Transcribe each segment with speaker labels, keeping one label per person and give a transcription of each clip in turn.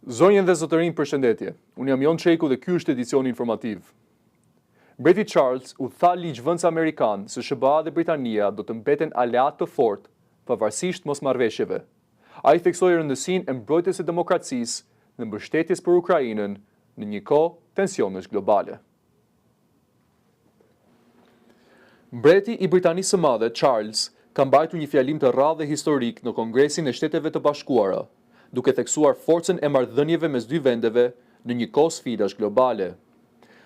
Speaker 1: Zonjën dhe zotërin, përshëndetje. Unë jam Jon Çeku dhe ky është edicioni informativ. Mbreti Charles u tha ligjvënës amerikan se SBA dhe Britania do të mbeten aleat të fortë pavarësisht mosmarrëveshjeve. Ai theksoi rëndësinë e mbrojtjes së demokracisë dhe mbështetjes për Ukrainën në një kohë tensionesh globale. Mbreti i Britanisë së Madhe, Charles, ka mbajtur një fjalim të rrallë dhe historik në Kongresin e Shteteve të Bashkuara, duke theksuar forcën e marrëdhënieve mes dy vendeve në një kohë sfidash globale.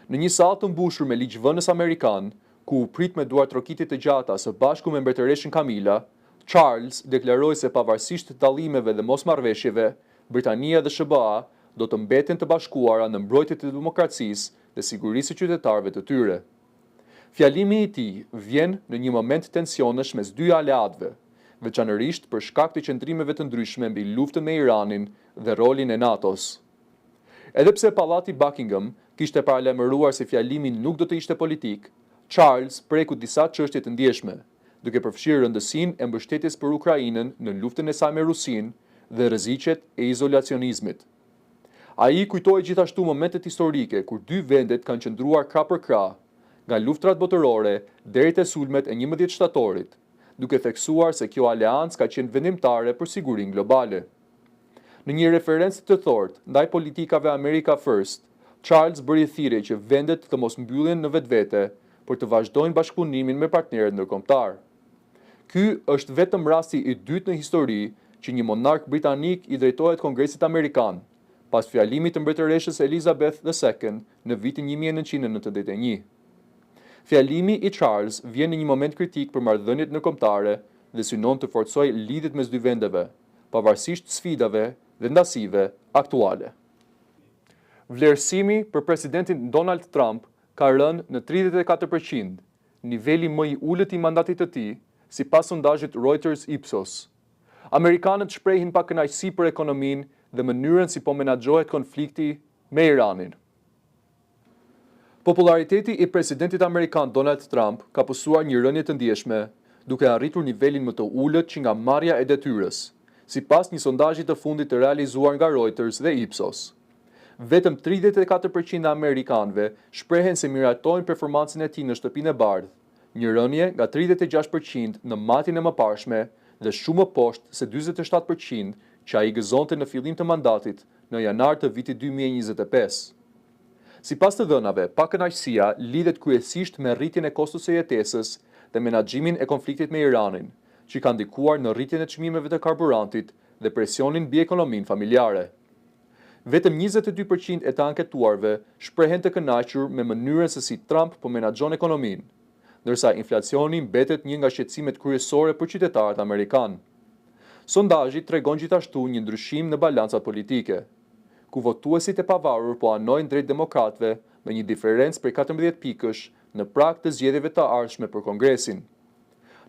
Speaker 1: Në një sallë të mbushur me ligjvënës amerikan, ku u prit me duar trokiti të gjata së bashku me mbretëreshin Camilla, Charles deklaroi se pavarësisht dallimeve dhe mosmarrëveshjeve, Britania dhe SBA do të mbeten të bashkuara në mbrojtje të demokracisë dhe sigurisë së qytetarëve të tyre. Fjalimi i tij vjen në një moment tensionesh mes dy aleatëve, veçanërisht për shkak të qëndrimeve të ndryshme mbi luftën me Iranin dhe rolin e NATO-s. Edhe pse Pallati Buckingham kishte paralajmëruar se fjalimi nuk do të ishte politik, Charles preku disa çështje të ndjeshme, duke përfshirë rëndësinë e mbështetjes për Ukrainën në luftën e saj me Rusinë dhe rreziqet e izolacionizmit. Ai kujtoi gjithashtu momentet historike kur dy vendet kanë qëndruar krah për krah, nga luftrat botërore deri te sulmet e 11 shtatorit, duke theksuar se kjo aleancë ka qenë vendimtare për sigurinë globale. Në një referencë të thortë ndaj politikave America First, Charles bëri thirrje që vendet të mos mbyllen në vetvete për të vazhdojnë bashkëpunimin me partnerët ndërkombëtar. Ky është vetëm rasti i dytë në histori që një monark britanik i drejtohet Kongresit Amerikan, pas fjalimit të mbretëreshës Elizabeth II në vitin 1991. Fjalimi i Charles vjen në një moment kritik për marrëdhëniet ndërkombëtare dhe synon të forcojë lidhjet mes dy vendeve, pavarësisht sfidave dhe ndasive aktuale. Vlerësimi për presidentin Donald Trump ka rënë në 34%, niveli më i ulët i mandatit të tij, sipas sondazhit Reuters Ipsos. Amerikanët shprehin pakënaqësi për ekonominë dhe mënyrën si po menaxhohet konflikti me Iranin. Populariteti i presidentit amerikan Donald Trump ka pësuar një rënje të ndjeshme, duke arritur nivelin më të ulët që nga marrja e detyrës, sipas një sondazhi të fundit të realizuar nga Reuters dhe Ipsos. Vetëm 34% e amerikanëve shprehen se miratojnë performancën e tij në shtëpinë e bardhë, një rënje nga 36% në matin e mëparshme dhe shumë më poshtë se 47% që ai gëzonte në fillim të mandatit në janar të vitit 2025. Sipas të dhënave, pakënaqësia lidhet kryesisht me rritjen e kostos së jetesës dhe menaxhimin e konfliktit me Iranin, që ka ndikuar në rritjen e çmimeve të karburantit dhe presionin mbi ekonominë familjare. Vetëm 22% e të anketuarve shprehen të kënaqur me mënyrën se si Trump po menaxhon ekonominë, ndërsa inflacioni mbetet një nga shqetësimet kryesore për qytetarët amerikanë. Sondazhi tregon gjithashtu një ndryshim në balancat politike, ku votuesit e pavarur po anojnë drejt demokratëve me një diferencë prej 14 pikësh në prag të zgjedhjeve të ardhshme për Kongresin.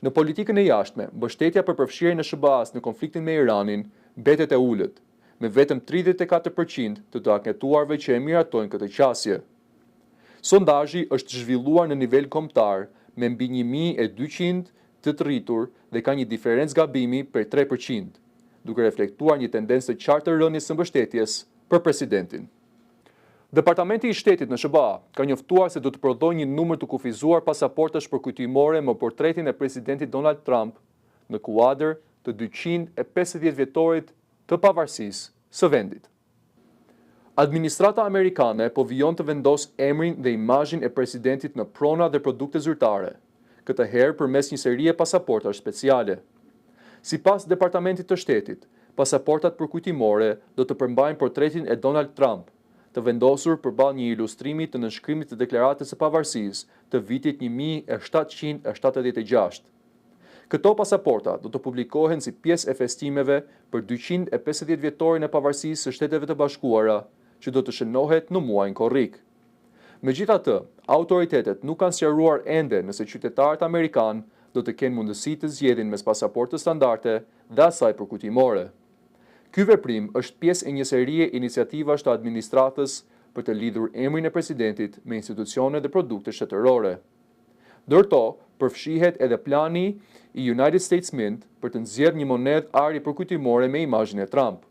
Speaker 1: Në politikën e jashtme, mbështetja për përfshirjen e SBA-s në konfliktin me Iranin mbetet e ulët, me vetëm 34% të anketuarve që e miratojnë këtë qasje. Sondazhi është zhvilluar në nivel kombëtar me mbi 1200 të rritur dhe ka një diferencë gabimi prej 3%, duke reflektuar një tendencë të qartë të rënies së mbështetjes për presidentin. Departamenti i Shtetit në SBA ka njoftuar se do të prodhojë një numër të kufizuar pasaportash përkujtimore me portretin e presidentit Donald Trump në kuadër të 250 vjetorit të pavarësisë së vendit. Administrata amerikane po vijon të vendos emrin dhe imazhin e presidentit në prona dhe produkte zyrtare, këtë herë përmes një serie pasaportash speciale. Sipas Departamentit të Shtetit, pasaportat përkujtimore do të përmbajnë portretin e Donald Trump, të vendosur përballë një ilustrimi të nënshkrimit të deklaratës së pavarësisë të vitit 1776. Këto pasaporta do të publikohen si pjesë e festimeve për 250 vjetorin e pavarësisë së Shteteve të Bashkuara, që do të shënohet në muajin korrik. Megjithatë, autoritetet nuk kanë sqaruar ende nëse qytetarët amerikanë do të kenë mundësi të zgjedhin mes pasaportës standarde dhe asaj përkujtimore. Ky veprim është pjesë e një serie iniciativash të administratës për të lidhur emrin e presidentit me institucione dhe produkte shtetërore. Ndërto, përfshihet edhe plani i United States Mint për të nxjerrë një monedhë ari përkujtimore me imazhin e Trump.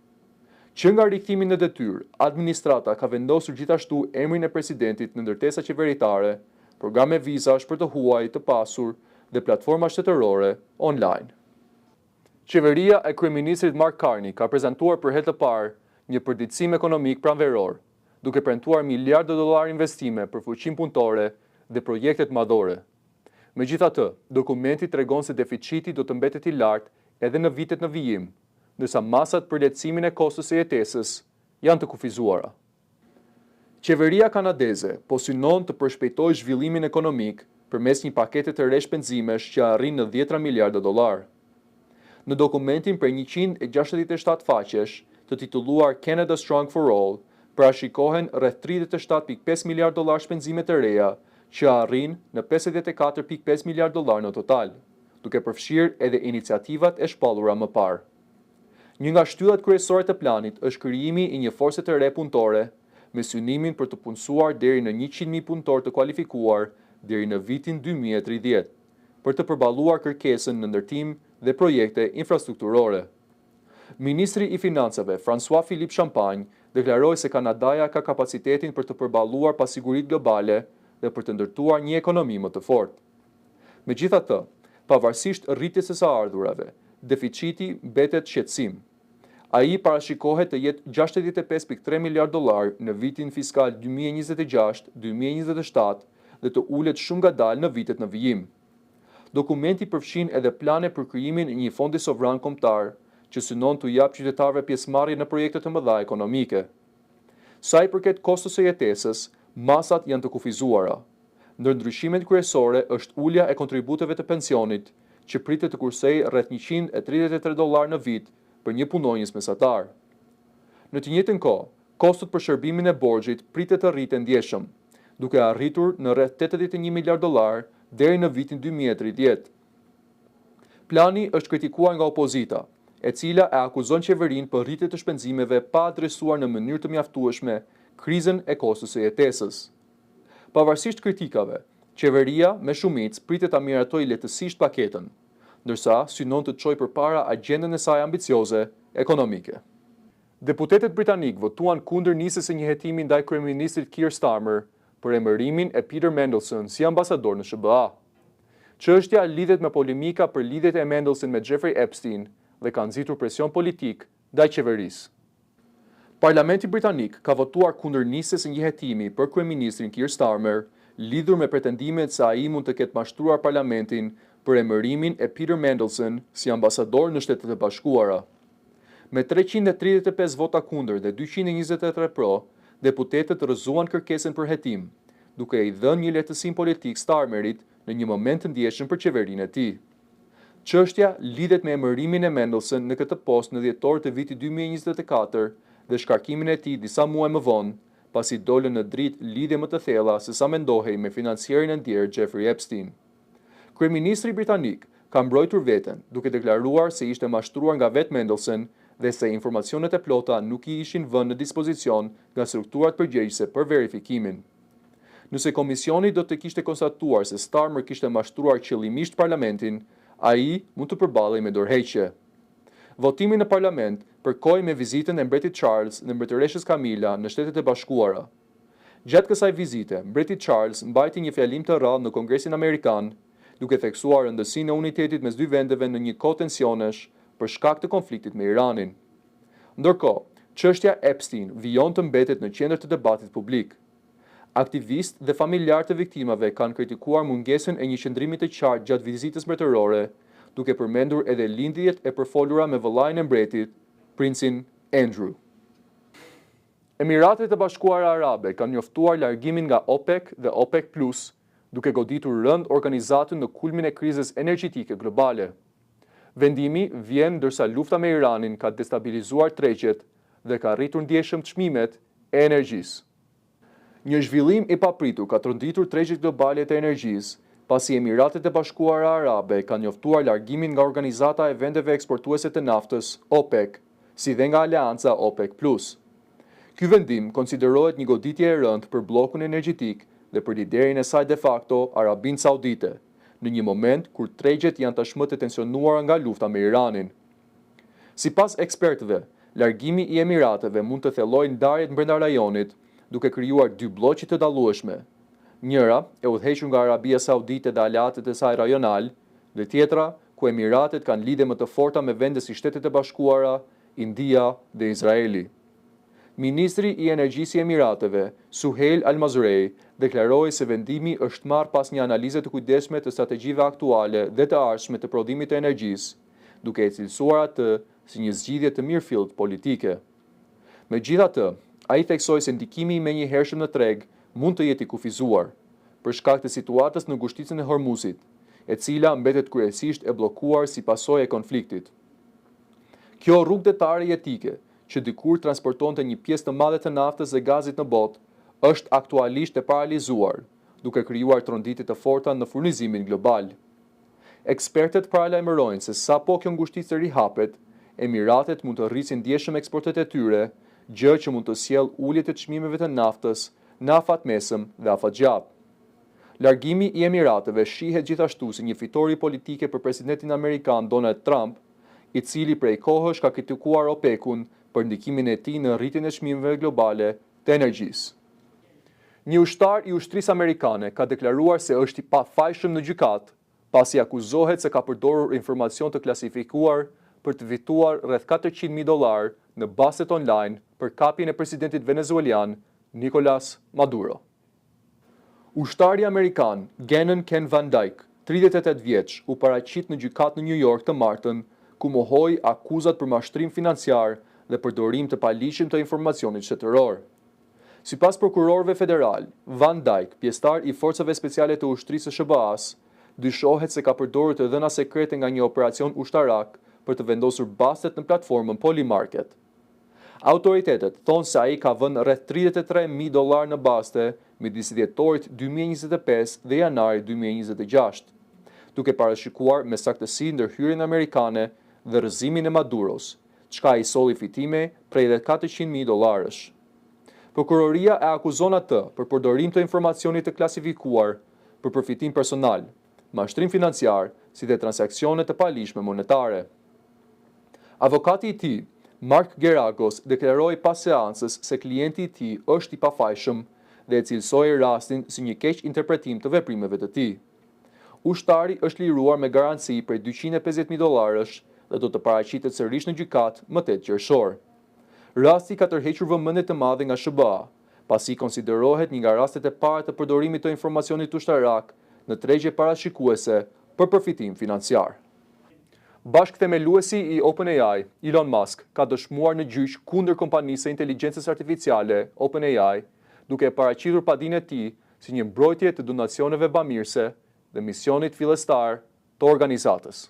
Speaker 1: Që nga rikthimi në detyrë, administrata ka vendosur gjithashtu emrin e presidentit në ndërtesa qeveritare, programe vizash për të huaj të pasur dhe platforma shtetërore online. Qeveria e kryeministrit Mark Carney ka prezantuar për herë të parë një përditësim ekonomik pranveror, duke premtuar miliardë dollar investime për fuqinë punëtore dhe projektet madhore. Megjithatë, dokumenti tregon se deficiti do të mbetet i lartë edhe në vitet në vijim, ndërsa masat për lehtësimin e kostos së jetesës janë të kufizuara. Qeveria kanadeze po synon të përshpejtojë zhvillimin ekonomik përmes një pakete të re shpenzimesh që arrin në 10 miliardë dollar. Në dokumentin për 167 faqesh, të titulluar Canada Strong for All, parashikohen rreth 37.5 miliardë dollar shpenzime të reja, që arrin në 54.5 miliardë dollar në total, duke përfshirë edhe iniciativat e shpallura më parë. Një nga shtyllat kryesore të planit është krijimi i një force të re punëtore, me synimin për të punësuar deri në 100.000 punëtor të kualifikuar deri në vitin 2030, për të përballuar kërkesën në ndërtim dhe projekte infrastrukturore. Ministri i Financave, François Philippe Champagne, deklaroi se Kanadaja ka kapacitetin për të përballuar pasigurit globale dhe për të ndërtuar një ekonomi më të fortë. Megjithatë, pavarësisht rritjes së ardhurave, deficiti mbetet shqetësim. Ai parashikohet të jetë 65.3 miliardë dollar në vitin fiskal 2026-2027 dhe të ulet shumë ngadalë në vitet në vijim. Dokumenti përfshin edhe plane për krijimin e një fondi sovran kombëtar, që synon të japë qytetarëve pjesëmarrje në projekte të mëdha ekonomike. Sa i përket kostos së jetesës, masat janë të kufizuara. Ndër ndryshimet kryesore është ulja e kontributeve të pensionit, që pritet të kursejë rreth 133 dollar në vit për një punonjës mesatar. Në të njëjtën kohë, kostot për shërbimin e borxhit pritet të rriten ndjeshëm, duke arritur në rreth 81 miliardë dollar deri në vitin 2030. Plani është kritikuar nga opozita, e cila e akuzon qeverinë për rritje të shpenzimeve pa adresuar në mënyrë të mjaftueshme krizën e kostos së jetesës. Pavarësisht kritikave, qeveria me shumicë pritet ta miratojë lehtësisht paketën, ndërsa synon të çojë përpara agjendën e saj ambicioze ekonomike. Deputetët britanik votuan kundër nisjes së një hetimi ndaj kryeministrit Keir Starmer për emërimin e Peter Mandelson si ambasador në SBA. Çështja lidhet me polemika për lidhjet e Mandelson me Jeffrey Epstein dhe ka nxitur presion politik ndaj qeverisë. Parlamenti britanik ka votuar kundër nisjes së një hetimi për kryeministrin Keir Starmer, lidhur me pretendimet se ai mund të ketë mashtruar parlamentin për emërimin e Peter Mandelson si ambasador në Shtetet e Bashkuara. Me 335 vota kundër dhe 223 pro, deputetët rrëzuan kërkesën për hetim, duke i dhënë një lehtësim politik Starmerit në një moment të ndjeshëm për qeverinë e tij. Çështja lidhet me emërimin e Mandelson në këtë postë në dhjetor të vitit 2024 dhe shkarkimin e tij disa muaj më vonë, pasi dolën në dritë lidhje më të thella se sa mendohej me financierin e ndjerë Jeffrey Epstein. Kryeministri britanik ka mbrojtur veten, duke deklaruar se ishte mashtruar nga vetë Mandelson dhe se informacionet e plota nuk i ishin vënë në dispozicion nga strukturat përgjegjëse për verifikimin. Nëse komisioni do të kishte konstatuar se Starmer kishte mashtruar qëllimisht parlamentin, ai mund të përballej me dorëheqje. Votimi në parlament përkoi me vizitën e mbretit Charles dhe mbretëreshës Camilla në Shtetet e Bashkuara. Gjatë kësaj vizite, mbreti Charles mbajti një fjalim të rrallë në Kongresin Amerikan, duke theksuar rëndësinë e unitetit mes dy vendeve në një kohë tensionesh për shkak të konfliktit me Iranin. Ndërkohë, çështja Epstein vijon të mbetet në qendër të debatit publik. Aktivistë dhe familjarë të viktimave kanë kritikuar mungesën e një qëndrimi të qartë gjatë vizitës mbretërore, duke përmendur edhe lindjet e përfolura me vëllain e mbretit, princin Andrew. Emiratet e Bashkuara Arabe kanë njoftuar largimin nga OPEC dhe OPEC+, duke goditur rënd organizatën në kulmin e krizës energjitike globale. Vendimi vjen ndërsa lufta me Iranin ka destabilizuar tregjet dhe ka rritur ndjeshëm çmimet e energjisë. Një zhvillim i papritur ka tronditur tregjet globale të energjisë, pasi Emiratet e Bashkuara Arabe kanë njoftuar largimin nga organizata e vendeve eksportuese të naftës, OPEC, si dhe nga aleanca OPEC+. Ky vendim konsiderohet një goditje e rëndë për bllokun energjetik dhe për liderin e saj de facto, Arabinë Saudite, në një moment kur tregjet janë tashmë të tensionuara nga lufta me Iranin. Sipas ekspertëve, largimi i Emirateve mund të thellojë ndarjet brenda rajonit, duke krijuar dy bloqe të dallueshme. Njëra e udhëhequr nga Arabia Saudite dhe aleatët e saj rajonal, dhe tjetra ku Emiratet kanë lidhje më të forta me vende si Shtetet e Bashkuara, India dhe Izraeli. Ministri i Energjisë i Emirateve, Suheil Al-Mazrei, deklaroi se vendimi është marrë pas një analize të kujdesshme të strategjive aktuale dhe të ardhshme të prodhimit të energjisë, duke e cilësuar atë si një zgjidhje të mirëfillt politike. Megjithatë, ai theksoi se ndikimi i menjëhershëm në treg mund të jetë i kufizuar, për shkak të situatës në ngushticën e Hormuzit, e cila mbetet kryesisht e bllokuar si pasojë e konfliktit. Kjo rrugë detare jetike, që dikur transportonte një pjesë të madhe të naftës dhe gazit në botë, është aktualisht e paralizuar, duke krijuar tronditë të forta në furnizimin global. Ekspertët paralajmërojnë se sapo kjo ngushticë rihapet, Emiratet mund të rrisin ndjeshëm eksportet e tyre, gjë që mund të sjellë ulje të çmimeve të naftës në afatmesëm dhe afatgjat. Largimi i Emirateve shihet gjithashtu si një fitore politike për presidentin amerikan Donald Trump, i cili prej kohësh ka kritikuar OPEC-un për ndikimin e tij në rritjen e çmimeve globale të energjisë. Një ushtar i ushtrisë amerikane ka deklaruar se është i pafajshëm në gjykatë, pasi akuzohet se ka përdorur informacion të klasifikuar për të fituar rreth $400.000 në baset online për kapjen e presidentit venezuelian Nicolas Maduro. Ushtari amerikan Gannon Ken Van Dyke, 38 vjeç, u paraqit në gjykatë në New York të martën, ku mohoi akuzat për mashtrim financiar dhe përdorim të paligjshëm të informacionit shtetëror. Sipas prokurorëve federal, Van Dyke, pjesëtar i forcave speciale të ushtrisë së SBA-s, dyshohet se ka përdorur të dhëna sekrete nga një operacion ushtarak për të vendosur bastet në platformën Polymarket. Autoritetet thonë se ai ka vënë rreth $33.000 në baste midis dhjetorit 2025 dhe janarit 2026, duke parashikuar me saktësi ndërhyrjen amerikane dhe rrëzimin e Maduros, çka i solli fitime prej rreth $400.000. Prokuroria e akuzon atë për përdorim të informacionit të klasifikuar për përfitim personal, mashtrim financiar, si dhe transaksione të paligjshme monetare. Avokati i tij, Mark Geragos, deklaroi pas seancës se klienti i tij është i pafajshëm dhe e cilësoi rastin si një keq interpretim të veprimeve të tij. Ushtari është liruar me garanci prej $250.000 dhe do të paraqitet sërish në gjykatë më 8 qershor. Rasti ka tërhequr vëmendje të madhe nga SBA, pasi konsiderohet një nga rastet e para të përdorimit të informacionit ushtarak në tregje parashikuese për përfitim financiar. Bashkëthemeluesi i OpenAI, Elon Musk, ka dëshmuar në gjyq kundër kompanisë së inteligjencës artificiale, OpenAI, duke e paraqitur padinë e tij si një mbrojtje të donacioneve bamirëse dhe misionit fillestar të organizatës.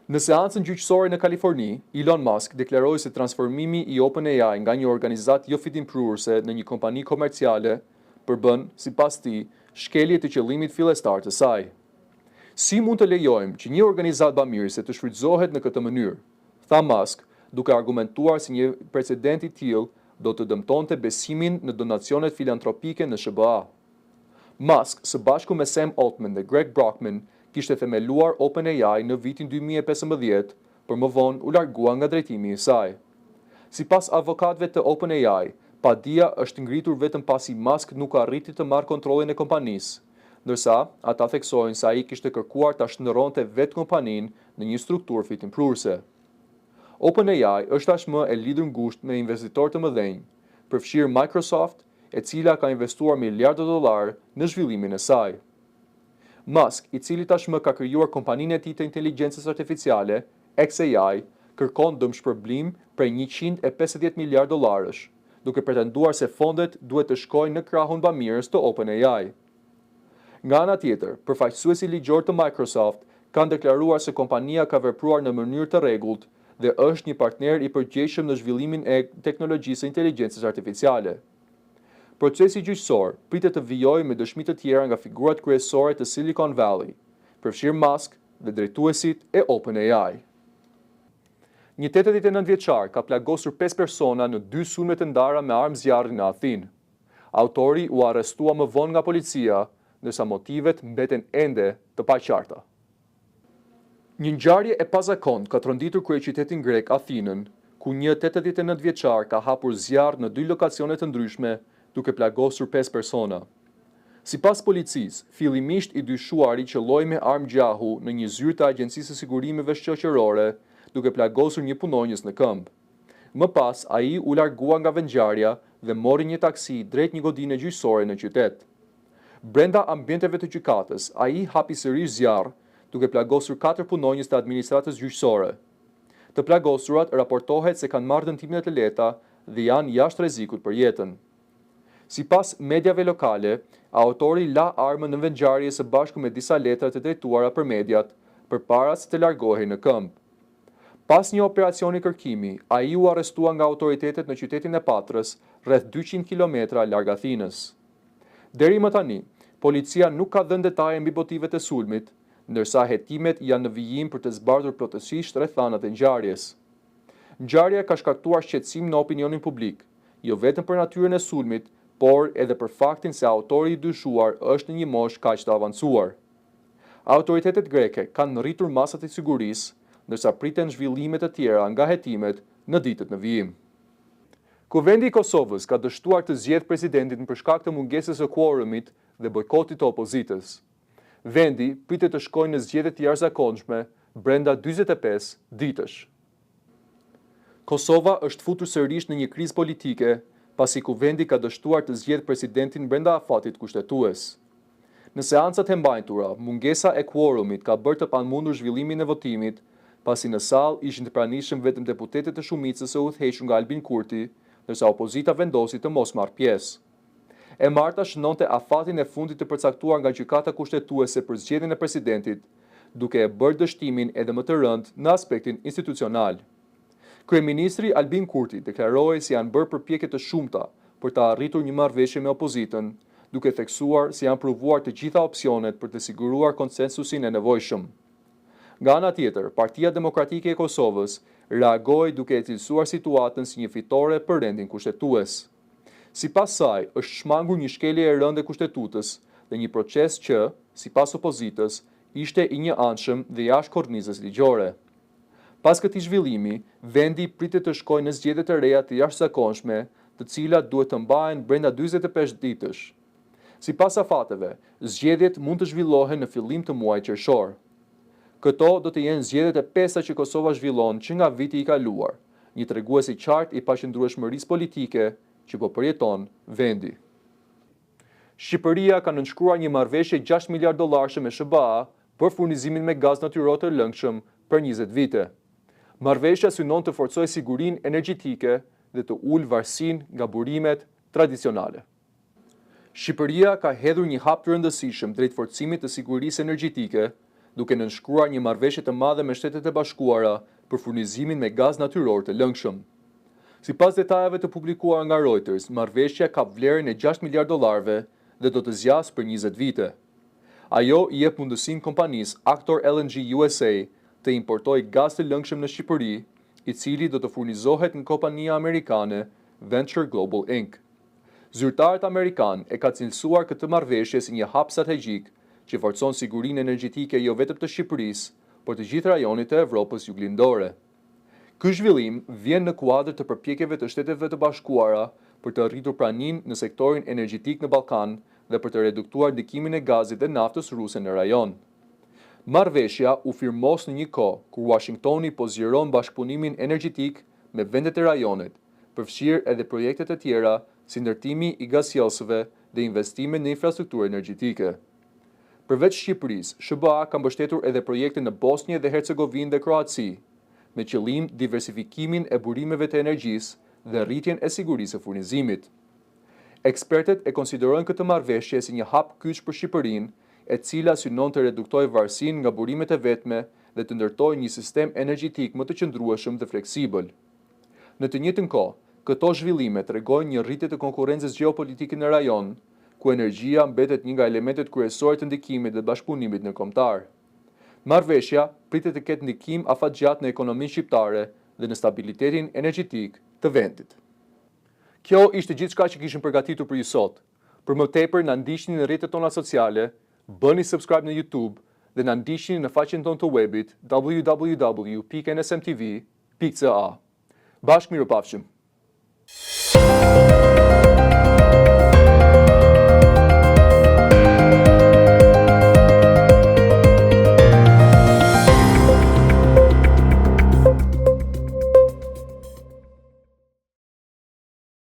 Speaker 1: Në seancën gjyqësore në Kaliforni, Elon Musk deklaroi se transformimi i OpenAI nga një organizatë jo fitimprurëse në një kompani komerciale përbën, sipas tij, shkelje të qëllimit fillestar të saj. Si mund të lejojmë që një organizatë bamirëse të shfrytëzohet në këtë mënyrë, tha Musk, duke argumentuar se një precedent i tillë do të dëmtonte besimin në donacionet filantropike në SBA. Musk, së bashku me Sam Altman dhe Greg Brockman, kishte themeluar OpenAI në vitin 2015, por më vonë u largua nga drejtimi i saj. Sipas avokatëve të OpenAI, padia është ngritur vetëm pasi Musk nuk arriti të marrë kontrollin e kompanisë, ndërsa ata theksojnë se ai kishte kërkuar ta shndërronte vetë kompaninë në një strukturë fitimprurëse. OpenAI është tashmë e lidhur ngushtë me investitorë të mëdhenj, përfshirë Microsoft, e cila ka investuar miliarda $, në zhvillimin e saj. Musk, i cili tashmë ka krijuar kompaninë e tij të inteligjencës artificiale, xAI, kërkon dëmshpërblim prej $150 miliardë, duke pretenduar se fondet duhet të shkojnë në krahun bamirës të OpenAI. Nga ana tjetër, përfaqësuesi ligjor të Microsoft kanë deklaruar se kompania ka vepruar në mënyrë të rregullt dhe është një partner i përgjegjshëm në zhvillimin e teknologjisë së inteligjencës artificiale. Procesi gjyqësor pritet të vijojë me dëshmi të tjera nga figurat kryesore të Silicon Valley, përfshirë Musk dhe drejtuesit e OpenAI. Një 89 vjeçar ka plagosur 5 persona në 2 sulme të ndara me armë zjarri në Athinë. Autori u arrestua më vonë nga policia, ndërsa motivet mbeten ende të paqarta. Një ngjarje e pazakontë ka tronditur kryeqytetin grek Athinën, ku një 89 vjeçar ka hapur zjarr në 2 lokacione të ndryshme duke plagosur 5 persona. Sipas policisë, fillimisht i dyshuari qëlloi me armë gjahu në një zyrë të Agjencisë së Sigurimeve Shoqërore duke plagosur një punonjës në këmbë. Më pas, ai u largua nga vendngjarja dhe mori një taksi drejt një godine gjyqësore në qytet. Brenda ambienteve të gjykatës, ai hapi sërish zjarr duke plagosur 4 punonjës të administratës gjyqësore. Të plagosurat raportohet se kanë marrë dëmtime të lehta dhe janë jashtë rrezikut për jetën. Sipas mediave lokale, autori la armën në vendngjarje së bashku me disa letra të drejtuara për mediat, përpara se të largohej në këmbë. Pas një operacioni kërkimi, ai u arrestua nga autoritetet në qytetin e Patrës, rreth 200 kilometra larg Athinës. Deri më tani, policia nuk ka dhënë detaje mbi motivet e sulmit, ndërsa hetimet janë në vijim për të zbardhur plotësisht rrethanat e ngjarjes. Ngjarja ka shkaktuar shqetësim në opinionin publik, jo vetëm për natyrën e sulmit, por edhe për faktin se autori i dyshuar është në një moshë kaq të avancuar. Autoritetet greke kanë rritur masat e sigurisë, ndërsa priten zhvillime të tjera nga hetimet në ditët në vijim. Kuvendi i Kosovës ka dështuar të zgjedhë presidentin për shkak të mungesës së kuorumit dhe bojkotit të opozitës. Vendi pritet të shkojë në zgjedhje të jashtëzakonshme brenda 45 ditësh. Kosova është futur sërish në një krizë politike pasi kuvendi ka dështuar të zgjedhë presidentin brenda afatit kushtetues. Në seancat e mbajtura, mungesa e kuorumit ka bërë të pamundur zhvillimin e votimit, pasi në sallë ishin të pranishëm vetëm deputetët e shumicës së udhëhequr nga Albin Kurti, ndërsa opozita vendosi të mos marrë pjesë. E marta shënonte afatin e fundit të përcaktuar nga gjykata kushtetuese për zgjedhjen e presidentit, duke e bërë dështimin edhe më të rëndë në aspektin institucional. Kryeministri Albin Kurti deklaroi se janë bërë përpjekje të shumta për të arritur një marrëveshje me opozitën, duke theksuar se janë provuar të gjitha opsionet për të siguruar konsensusin e nevojshëm. Nga ana tjetër, Partia Demokratike e Kosovës reagoi duke e cilësuar situatën si një fitore për rendin kushtetues. Sipas saj, është shmangur një shkelje e rëndë e kushtetutës dhe një proces që, sipas opozitës, ishte i njëanshëm dhe jashtë kornizës ligjore. Pas këtij zhvillimi, vendi pritet të shkojë në zgjedhje të reja të jashtëzakonshme, të cilat duhet të mbahen brenda 45 ditësh. Sipas afateve, zgjedhjet mund të zhvillohen në fillim të muajit qershor. Këto do të jenë zgjedhjet e pesta që Kosova zhvillon që nga viti i kaluar, një tregues i qartë i paqëndrueshmërisë politike që po përjeton vendi. Shqipëria ka nënshkruar një marrëveshje $6 miliardë me SBA për furnizimin me gaz natyror të lëngshëm për 20 vite. Marrëveshja synon të forcojë sigurinë energjetike dhe të ulë varësinë nga burimet tradicionale. Shqipëria ka hedhur një hap të rëndësishëm drejt forcimit të sigurisë energjetike, duke nënshkruar një marrëveshje të madhe me Shtetet e Bashkuara për furnizimin me gaz natyror të lëngshëm. Sipas detajeve të publikuara nga Reuters, marrëveshja ka vlerën e $6 miliardë dhe do të zgjasë për 20 vite. Ajo i jep mundësinë kompanisë Actor LNG USA të importojë gaz të lëngshëm në Shqipëri, i cili do të furnizohet nga kompania amerikane Venture Global Inc. Zyrtarët amerikanë e ka cilësuar këtë marrëveshje si një hap strategjik që forcon sigurinë energjetike jo vetëm të Shqipërisë, por të gjithë rajonit të Evropës juglindore. Ky zhvillim vjen në kuadër të përpjekjeve të Shteteve të Bashkuara për të arritur praninë në sektorin energjetik në Ballkan dhe për të reduktuar ndikimin e gazit dhe naftës ruse në rajon. Marrëveshja u firmos në një kohë kur Washingtoni po zgjeron bashkëpunimin energjetik me vendet e rajonit, përfshirë edhe projekte të tjera si ndërtimi i gasjellsëve dhe investime në infrastrukturë energjetike. Përveç Shqipërisë, SBA ka mbështetur edhe projekte në Bosnjë dhe Hercegovinë dhe Kroaci, me qëllim diversifikimin e burimeve të energjisë dhe rritjen e sigurisë së furnizimit. Ekspertet e konsiderojnë këtë marrëveshje si një hap kyç për Shqipërinë, e cila synon të reduktojë varësinë nga burimet e vetme dhe të ndërtojë një sistem energjetik më të qëndrueshëm dhe fleksibël. Në të njëjtën kohë, këto zhvillime tregojnë një rritje të konkurrencës gjeopolitike në rajon, ku energjia mbetet një nga elementet kryesore të ndikimit dhe bashkëpunimit ndërkombëtar. Marrëveshja pritet të ketë ndikim afatgjatë në ekonominë shqiptare dhe në stabilitetin energjetik të vendit. Kjo ishte gjithçka që kishim përgatitur për ju sot. Për më tepër na ndiqni në rrjetet tona sociale, bëni subscribe në YouTube dhe na ndiqni në faqen tonë të webit www.nsmtv.ca. Bashkë mirupafshim.